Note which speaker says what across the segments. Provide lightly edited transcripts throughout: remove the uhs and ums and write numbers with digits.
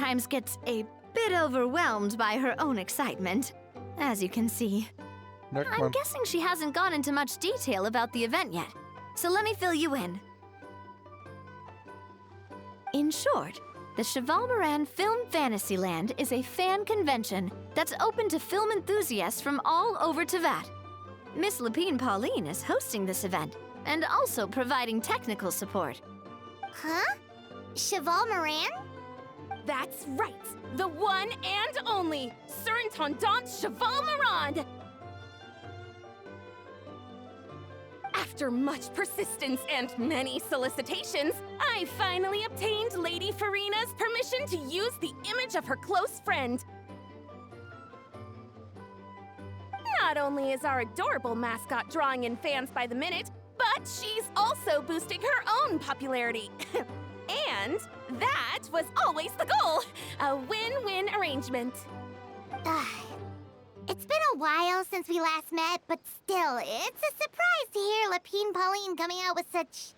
Speaker 1: sometimes gets a bit overwhelmed by her own excitement, as you can see.
Speaker 2: Merkt
Speaker 1: I'm
Speaker 2: man.
Speaker 1: guessing she hasn't gone into much detail about the event yet, so let me fill you in. In short, the Cheval Film Fantasyland is a fan convention that's open to film enthusiasts from all over Teyvat. Miss Lapine Pauline is hosting this event and also providing technical support.
Speaker 3: Huh? Cheval Moran?
Speaker 4: That's right! The one and only Surintendant Cheval Moran! After much persistence and many solicitations, I finally obtained Lady Farina's permission to use the image of her close friend. Not only is our adorable mascot drawing in fans by the minute, but she's also boosting her own popularity. And that was always the goal, a win-win arrangement.
Speaker 3: It's been a while since we last met, but still, it's a surprise to hear Lapine Pauline coming out with such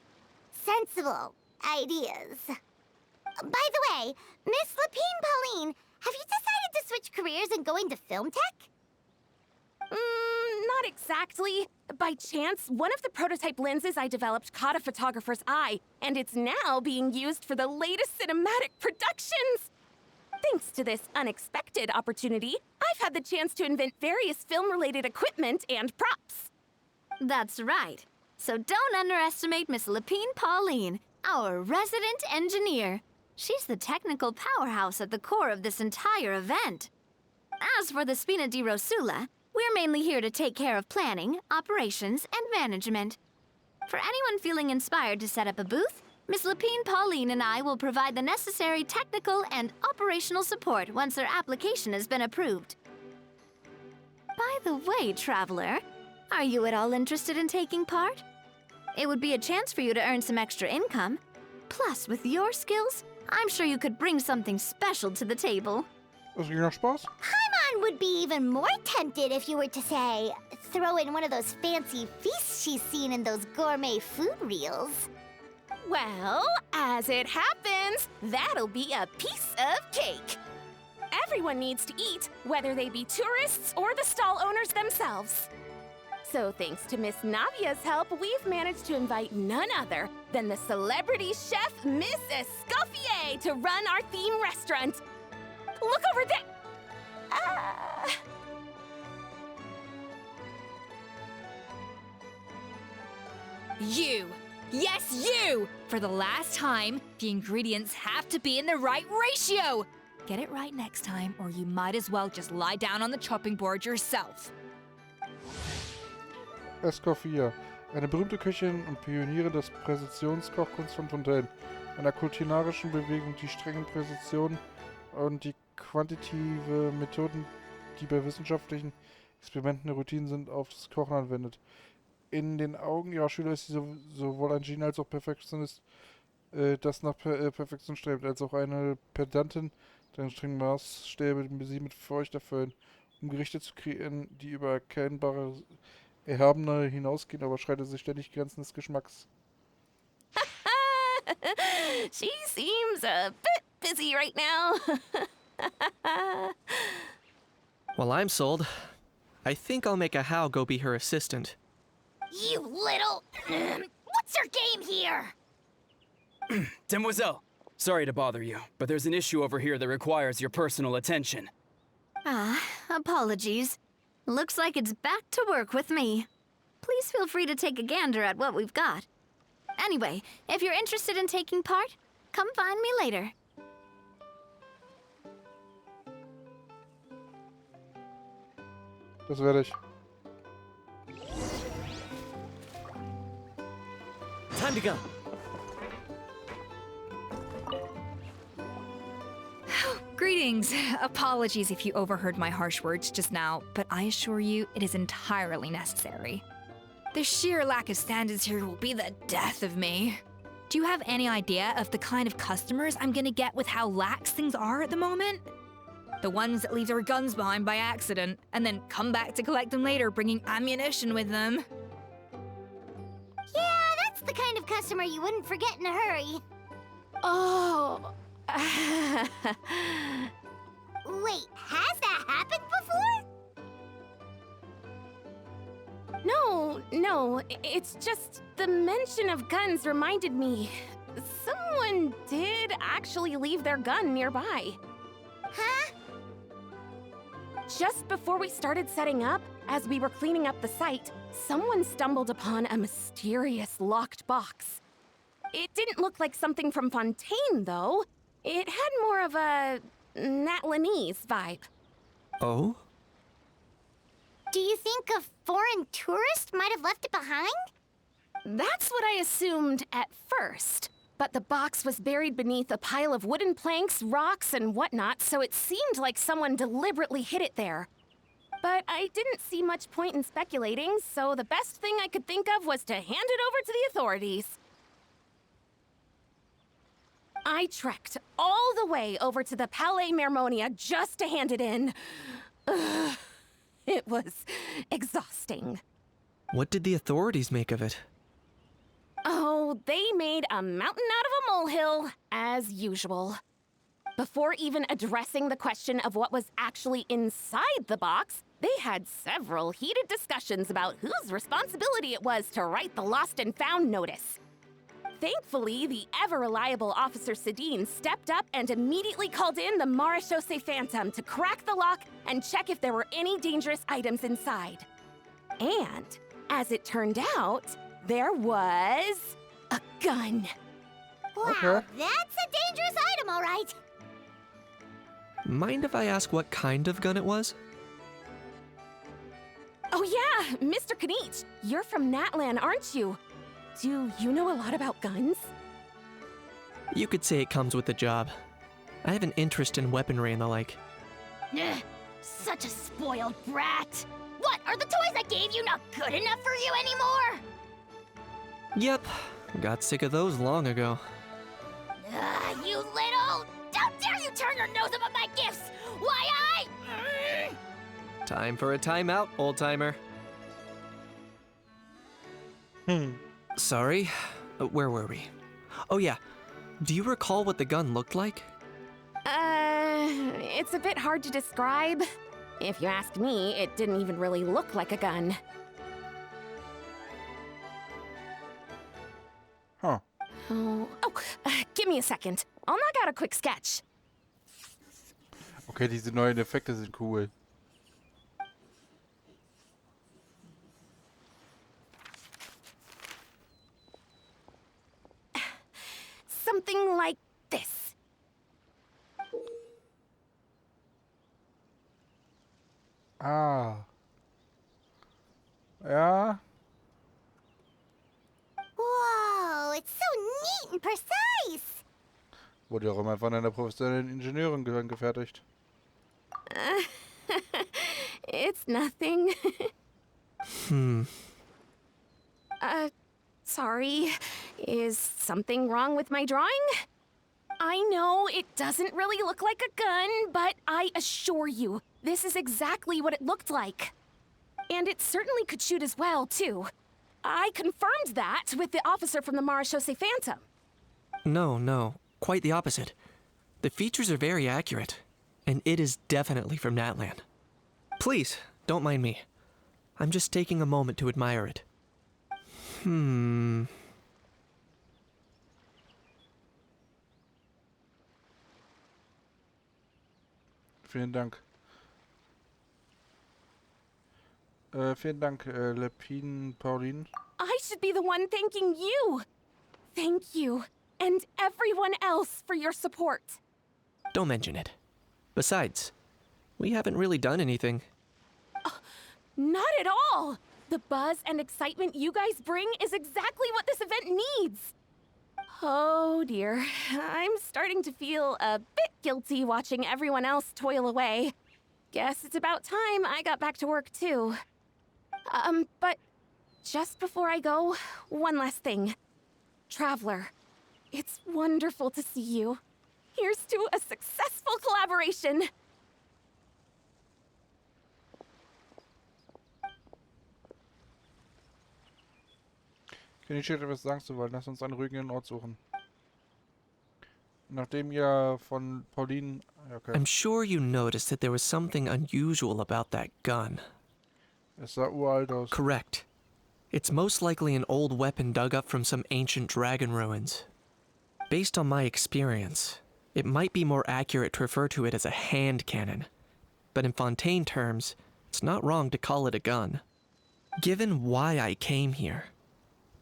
Speaker 3: sensible ideas. By the way, Miss Lapine Pauline, have you decided to switch careers and go into film tech?
Speaker 4: Not exactly. By chance, one of the prototype lenses I developed caught a photographer's eye, and it's now being used for the latest cinematic productions. Thanks to this unexpected opportunity, I've had the chance to invent various film-related equipment and props.
Speaker 1: That's right. So don't underestimate Miss Lapine Pauline, our resident engineer. She's the technical powerhouse at the core of this entire event. As for the Spina di Rosula, we're mainly here to take care of planning, operations, and management. For anyone feeling inspired to set up a booth, Miss Lapine Pauline and I will provide the necessary technical and operational support once their application has been approved. By the way, traveler, are you at all interested in taking part? It would be a chance for you to earn some extra income. Plus, with your skills, I'm sure you could bring something special to the table.
Speaker 2: Is er nog Spaß?
Speaker 3: Paimon would be even more tempted if you were to, say, throw in one of those fancy feasts she's seen in those gourmet food reels.
Speaker 4: Well, as it happens, that'll be a piece of cake. Everyone needs to eat, whether they be tourists or the stall owners themselves. So thanks to Miss Navia's help, we've managed to invite none other than the celebrity chef, Miss Escoffier, to run our theme restaurant. Look over there!
Speaker 5: You! Yes, you! For the last time, the ingredients have to be in the right ratio! Get it right next time, or you might as well just lie down on the chopping board yourself.
Speaker 2: Escoffier, eine berühmte Köchin und Pionierin des Präzisionskochkunst von Fontaine, einer kulinarischen Bewegung, die strengen Präzision und die quantitative Methoden, die bei wissenschaftlichen Experimenten Routinen sind, auf das Kochen anwendet. In den Augen ihrer Schüler ist sie sowohl ein Genie als auch Perfektionist, das nach Perfektion strebt, als auch eine Pedantin, deren strengen Maßstäbe sie mit Furcht erfüllen, um Gerichte zu kreieren, die über erkennbare Erhabene hinausgehen, aber schreitet sich ständig Grenzen des Geschmacks.
Speaker 4: She seems a bit busy right now.
Speaker 6: Well, I'm sold. I think I'll make a How go be her assistant.
Speaker 3: You little... What's your game here?
Speaker 7: Demoiselle, sorry to bother you, but there's an issue over here that requires your personal attention.
Speaker 1: Apologies. Looks like it's back to work with me. Please feel free to take a gander at what we've got. Anyway, if you're interested in taking part, come find me later.
Speaker 2: Das werde ich.
Speaker 6: Time to go.
Speaker 5: Greetings. Apologies if you overheard my harsh words just now, but I assure you it is entirely necessary. The sheer lack of standards here will be the death of me. Do you have any idea of the kind of customers I'm gonna get with how lax things are at the moment? The ones that leave their guns behind by accident, and then come back to collect them later bringing ammunition with them.
Speaker 3: Yeah, that's the kind of customer you wouldn't forget in a hurry.
Speaker 4: Oh,
Speaker 3: Wait, has that happened before?
Speaker 4: No, it's just the mention of guns reminded me. Someone did actually leave their gun nearby.
Speaker 3: Huh?
Speaker 4: Just before we started setting up, as we were cleaning up the site, someone stumbled upon a mysterious locked box. It didn't look like something from Fontaine, though. It had more of a Natlanese vibe.
Speaker 6: Oh?
Speaker 3: Do you think a foreign tourist might have left it behind?
Speaker 4: That's what I assumed at first. But the box was buried beneath a pile of wooden planks, rocks, and whatnot, so it seemed like someone deliberately hid it there. But I didn't see much point in speculating, so the best thing I could think of was to hand it over to the authorities. I trekked all the way over to the Palais Mermonia just to hand it in. Ugh, it was exhausting.
Speaker 6: What did the authorities make of it?
Speaker 4: Oh, they made a mountain out of a molehill, as usual. Before even addressing the question of what was actually inside the box, they had several heated discussions about whose responsibility it was to write the lost and found notice. Thankfully, the ever-reliable Officer Sedine stepped up and immediately called in the Marechaussee Phantom to crack the lock and check if there were any dangerous items inside. And, as it turned out, there was a gun.
Speaker 3: Wow,
Speaker 2: Okay.
Speaker 3: that's a dangerous item, all right.
Speaker 6: Mind if I ask what kind of gun it was?
Speaker 4: Oh yeah, Mr. Kanich, you're from Natlan, aren't you? Do you know a lot about guns?
Speaker 6: You could say it comes with the job. I have an interest in weaponry and the like.
Speaker 3: Ugh, such a spoiled brat. What, are the toys I gave you not good enough for you anymore?
Speaker 6: Yep, got sick of those long ago.
Speaker 3: You little... How dare you turn your nose up at my gifts! Why
Speaker 6: Time for a timeout, old-timer. Sorry, where were we? Oh yeah, do you recall what the gun looked like?
Speaker 4: It's a bit hard to describe. If you ask me, it didn't even really look like a gun.
Speaker 2: Huh.
Speaker 4: Give me a second. I'll knock out a quick sketch.
Speaker 2: Okay, diese neuen Effekte sind cool.
Speaker 4: Something like this.
Speaker 2: Ah. Ja.
Speaker 3: Whoa, it's so neat and precise.
Speaker 2: Wurde ja auch immer von einer professionellen Ingenieurin gefertigt.
Speaker 4: It's nothing. Sorry. Is something wrong with my drawing? I know it doesn't really look like a gun, but I assure you, this is exactly what it looked like. And it certainly could shoot as well, too. I confirmed that with the officer from the Marechaussee Phantom.
Speaker 6: No, quite the opposite. The features are very accurate, and it is definitely from Natlan. Please, don't mind me. I'm just taking a moment to admire it.
Speaker 2: Vielen Dank. Vielen Dank, Lepine, Pauline.
Speaker 4: I should be the one thanking you. Thank you, and everyone else for your support.
Speaker 6: Don't mention it. Besides, we haven't really done anything.
Speaker 4: Not at all! The buzz and excitement you guys bring is exactly what this event needs! Oh dear, I'm starting to feel a bit guilty watching everyone else toil away. Guess it's about time I got back to work too. But just before I go, one last thing. Traveler, it's wonderful to see you. Here's to a successful collaboration!
Speaker 2: Kenichi, was sagst du wollen? Lass uns einen ruhigen Ort suchen. Nachdem ihr von Pauline... Okay.
Speaker 6: I'm sure you noticed that there was something unusual about that gun.
Speaker 2: Es sah uralt aus.
Speaker 6: Correct. It's most likely an old weapon dug up from some ancient dragon ruins. Based on my experience, it might be more accurate to refer to it as a hand cannon. But in Fontaine terms, it's not wrong to call it a gun. Given why I came here,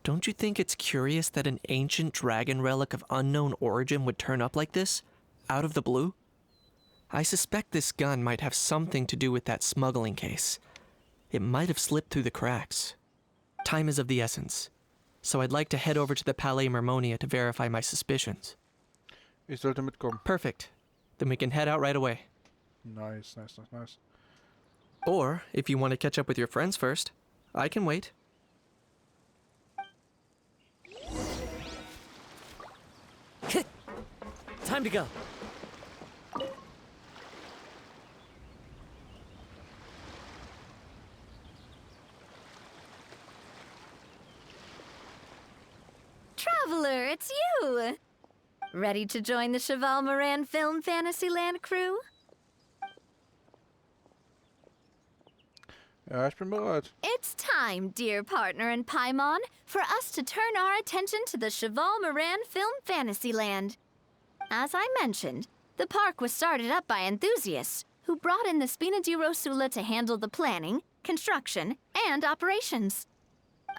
Speaker 6: don't you think it's curious that an ancient dragon relic of unknown origin would turn up like this, out of the blue? I suspect this gun might have something to do with that smuggling case. It might have slipped through the cracks. Time is of the essence, so I'd like to head over to the Palais Mermonia to verify my suspicions.
Speaker 2: Ich sollte mitkommen.
Speaker 6: Perfect. Then we can head out right away.
Speaker 2: Nice.
Speaker 6: Or, if you want to catch up with your friends first, I can wait.
Speaker 8: Time to go.
Speaker 1: Traveler, it's you! Ready to join the Cheval Moran Film Fantasyland crew?
Speaker 2: Ja, ich bin bereit.
Speaker 1: It's time, dear partner in Paimon, for us to turn our attention to the Cheval Moran Film Fantasyland. As I mentioned, the park was started up by enthusiasts who brought in the Spina di Rosula to handle the planning, construction, and operations.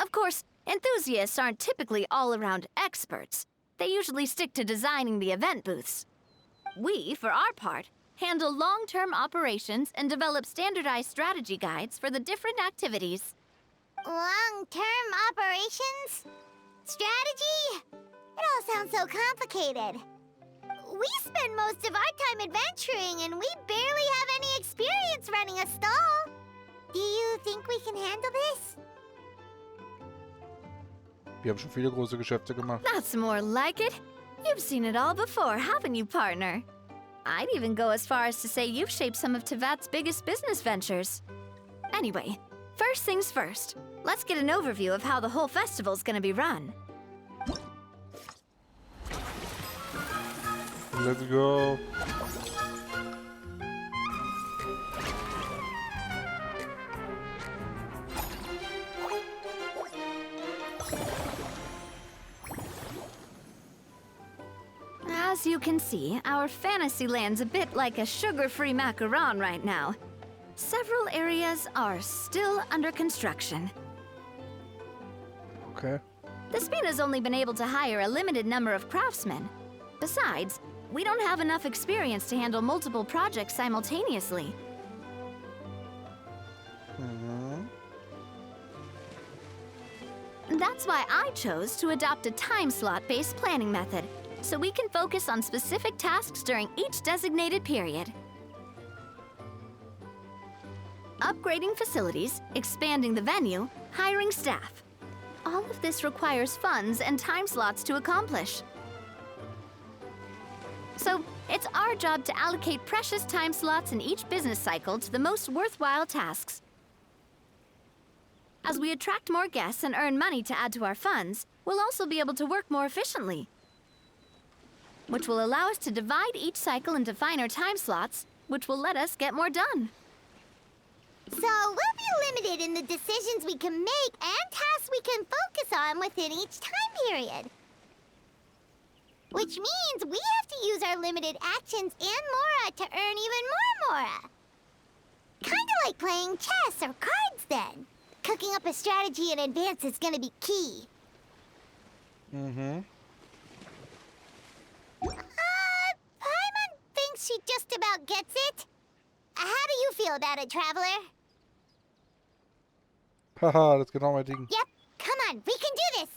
Speaker 1: Of course, enthusiasts aren't typically all-around experts. They usually stick to designing the event booths. We, for our part, handle long-term operations and develop standardized strategy guides for the different activities.
Speaker 3: Long-term operations? Strategy? It all sounds so complicated. We spend most of our time adventuring, and we barely have any experience running a stall. Do you think we can handle this?
Speaker 2: Wir haben schon viele große Geschäfte gemacht.
Speaker 1: That's more like it. You've seen it all before, haven't you, partner? I'd even go as far as to say you've shaped some of Tevat's biggest business ventures. Anyway, first things first. Let's get an overview of how the whole festival's gonna be run.
Speaker 2: Let's go.
Speaker 1: As you can see, our Fantasyland's a bit like a sugar-free macaron right now. Several areas are still under construction.
Speaker 2: Okay.
Speaker 1: The Spina's only been able to hire a limited number of craftsmen. Besides, we don't have enough experience to handle multiple projects simultaneously. That's why I chose to adopt a time slot-based planning method, so we can focus on specific tasks during each designated period. Upgrading facilities, expanding the venue, hiring staff. All of this requires funds and time slots to accomplish. So, it's our job to allocate precious time slots in each business cycle to the most worthwhile tasks. As we attract more guests and earn money to add to our funds, we'll also be able to work more efficiently, which will allow us to divide each cycle into finer time slots, which will let us get more done.
Speaker 3: So we'll be limited in the decisions we can make and tasks we can focus on within each time period. Which means we have to use our limited actions and Mora to earn even more Mora. Kinda like playing chess or cards then. Cooking up a strategy in advance is gonna be key.
Speaker 2: Mhm.
Speaker 3: Paimon thinks she just about gets it. How do you feel about it, Traveler?
Speaker 2: Haha, das ist genau mein Ding.
Speaker 3: Yep, come on, we can do this.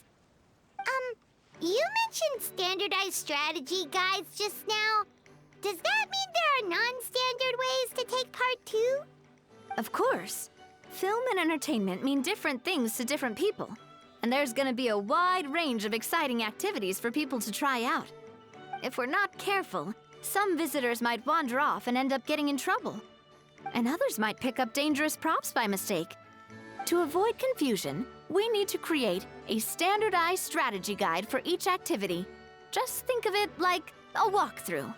Speaker 3: You mentioned standardized strategy guides just now. Does that mean there are non-standard ways to take part too?
Speaker 1: Of course. Film and entertainment mean different things to different people, and there's gonna be a wide range of exciting activities for people to try out. If we're not careful, some visitors might wander off and end up getting in trouble, and others might pick up dangerous props by mistake. To avoid confusion, we need to create a standardized strategy guide for each activity. Just think of it like a walkthrough.